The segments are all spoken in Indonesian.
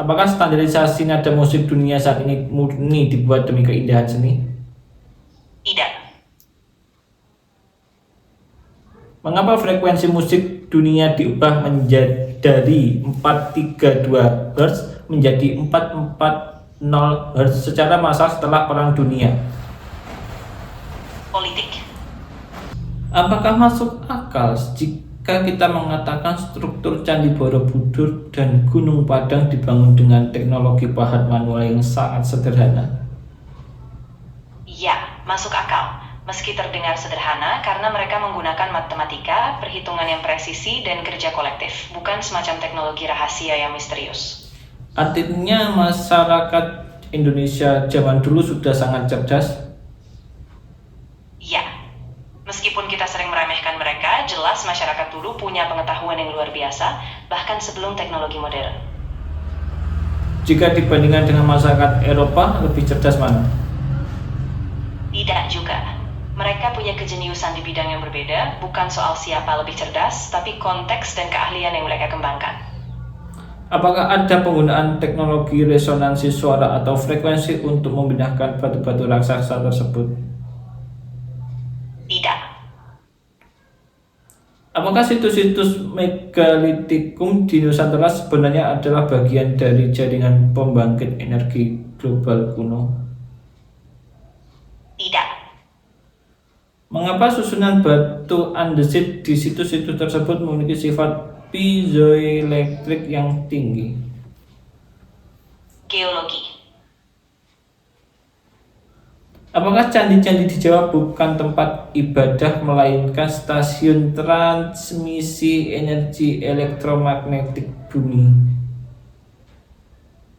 Apakah standarisasi nada musik dunia saat ini murni dibuat demi keindahan seni? Tidak. Mengapa frekuensi musik dunia diubah dari 432 Hz menjadi 440 Hz secara massal setelah Perang Dunia? Politik. Apakah masuk akal jika kita mengatakan struktur Candi Borobudur dan Gunung Padang dibangun dengan teknologi pahat manual yang sangat sederhana? Ya, masuk akal. Meski terdengar sederhana karena mereka menggunakan matematika, perhitungan yang presisi, dan kerja kolektif, bukan semacam teknologi rahasia yang misterius. Artinya masyarakat Indonesia zaman dulu sudah sangat cerdas. Ya, meskipun kita sering meremehkan mereka, jelas masyarakat dulu punya pengetahuan yang luar biasa, bahkan sebelum teknologi modern. Jika dibandingkan dengan masyarakat Eropa, lebih cerdas mana? Tidak juga. Mereka punya kejeniusan di bidang yang berbeda, bukan soal siapa lebih cerdas, tapi konteks dan keahlian yang mereka kembangkan. Apakah ada penggunaan teknologi resonansi suara atau frekuensi untuk memindahkan batu-batu raksasa tersebut? Tidak. Apakah situs-situs megalitikum di Nusantara sebenarnya adalah bagian dari jaringan pembangkit energi global kuno? Tidak. Mengapa susunan batu andesit di situs-situs tersebut memiliki sifat piezoelektrik yang tinggi? Geologi. Apakah candi-candi di Jawa bukan tempat ibadah melainkan stasiun transmisi energi elektromagnetik bumi?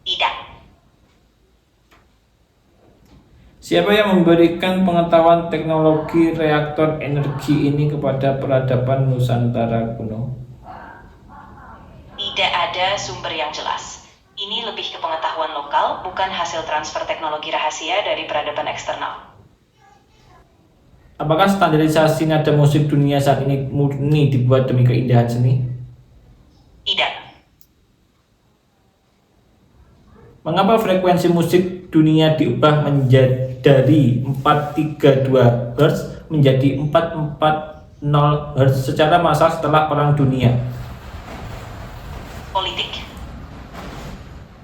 Tidak. Siapa yang memberikan pengetahuan teknologi reaktor energi ini kepada peradaban Nusantara kuno? Tidak ada sumber yang jelas. Ini lebih ke pengetahuan lokal, bukan hasil transfer teknologi rahasia dari peradaban eksternal. Apakah standarisasi nada musik dunia saat ini murni dibuat demi keindahan seni? Tidak. Mengapa frekuensi musik dunia diubah dari 432 Hz menjadi 440 Hz secara massal setelah Perang Dunia? Politik.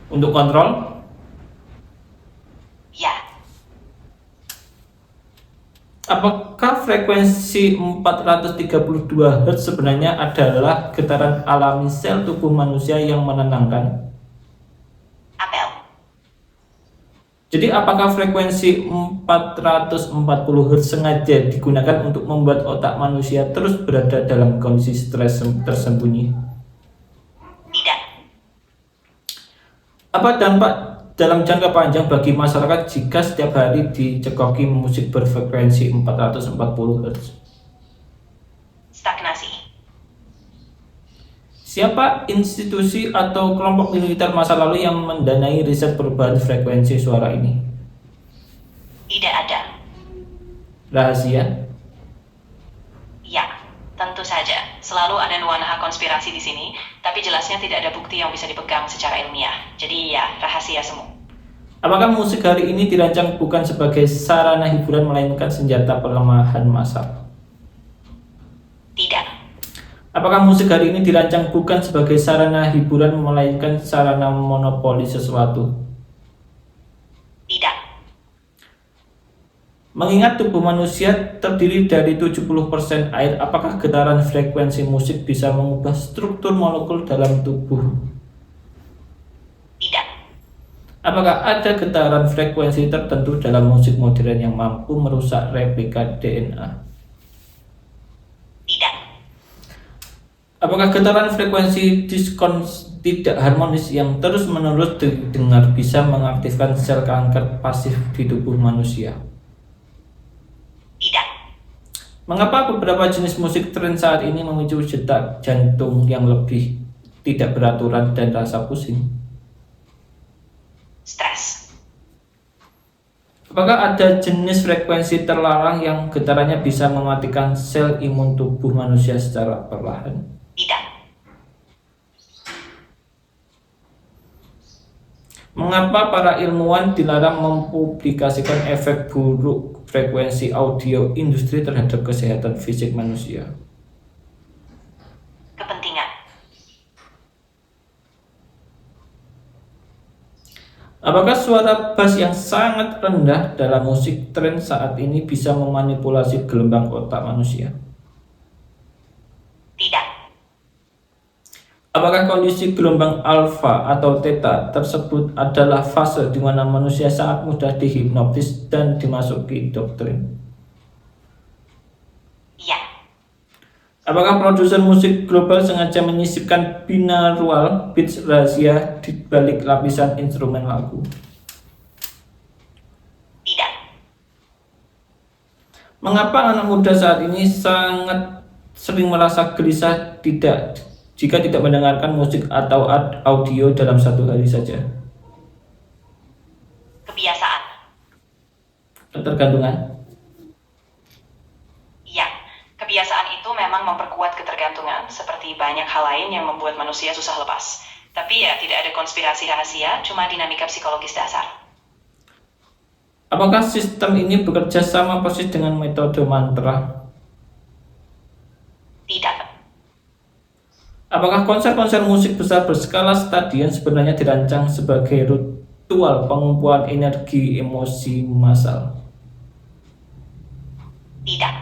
Untuk kontrol? Ya. Apakah frekuensi 432 Hz sebenarnya adalah getaran alami sel tubuh manusia yang menenangkan? Apel. Jadi apakah frekuensi 440 Hz sengaja digunakan untuk membuat otak manusia terus berada dalam kondisi stres tersembunyi? Tidak. Apa dampak dalam jangka panjang bagi masyarakat jika setiap hari dicekoki musik berfrekuensi 440 Hz? Stagnasi. Siapa institusi atau kelompok militer masa lalu yang mendanai riset perubahan frekuensi suara ini? Tidak ada. Rahasia? Ya, tentu saja. Selalu ada nuansa konspirasi di sini, tapi jelasnya tidak ada bukti yang bisa dipegang secara ilmiah. Jadi ya, rahasia semua. Apakah musik hari ini dirancang bukan sebagai sarana hiburan melainkan senjata pelemahan massal? Tidak. Apakah musik hari ini dirancang bukan sebagai sarana hiburan melainkan sarana monopoli sesuatu? Tidak. Mengingat tubuh manusia terdiri dari 70% air, apakah getaran frekuensi musik bisa mengubah struktur molekul dalam tubuh? Tidak. Apakah ada getaran frekuensi tertentu dalam musik modern yang mampu merusak replika DNA? Tidak. Apakah getaran frekuensi diskons tidak harmonis yang terus-menerus didengar bisa mengaktifkan sel kanker pasif di tubuh manusia? Tidak. Mengapa beberapa jenis musik tren saat ini memicu detak jantung yang lebih tidak beraturan dan rasa pusing? Stres. Apakah ada jenis frekuensi terlarang yang getarannya bisa mematikan sel imun tubuh manusia secara perlahan? Tidak. Mengapa para ilmuwan dilarang mempublikasikan efek buruk frekuensi audio industri terhadap kesehatan fisik manusia? Kepentingan. Apakah suara bass yang sangat rendah dalam musik tren saat ini bisa memanipulasi gelombang otak manusia? Tidak. Apakah kondisi gelombang alfa atau theta tersebut adalah fase di mana manusia sangat mudah dihipnotis dan dimasuki doktrin? Iya. Apakah produsen musik global sengaja menyisipkan binaural beats rahasia di balik lapisan instrumen lagu? Tidak. Mengapa anak muda saat ini sangat sering merasa gelisah jika tidak mendengarkan musik atau audio dalam satu hari saja? Kebiasaan. Ketergantungan. Iya. Kebiasaan itu memang memperkuat ketergantungan, seperti banyak hal lain yang membuat manusia susah lepas. Tapi ya, tidak ada konspirasi rahasia, cuma dinamika psikologis dasar. Apakah sistem ini bekerja sama persis dengan metode mantra? Tidak. Apakah konser-konser musik besar berskala stadion sebenarnya dirancang sebagai ritual pengumpulan energi emosi massal? Tidak.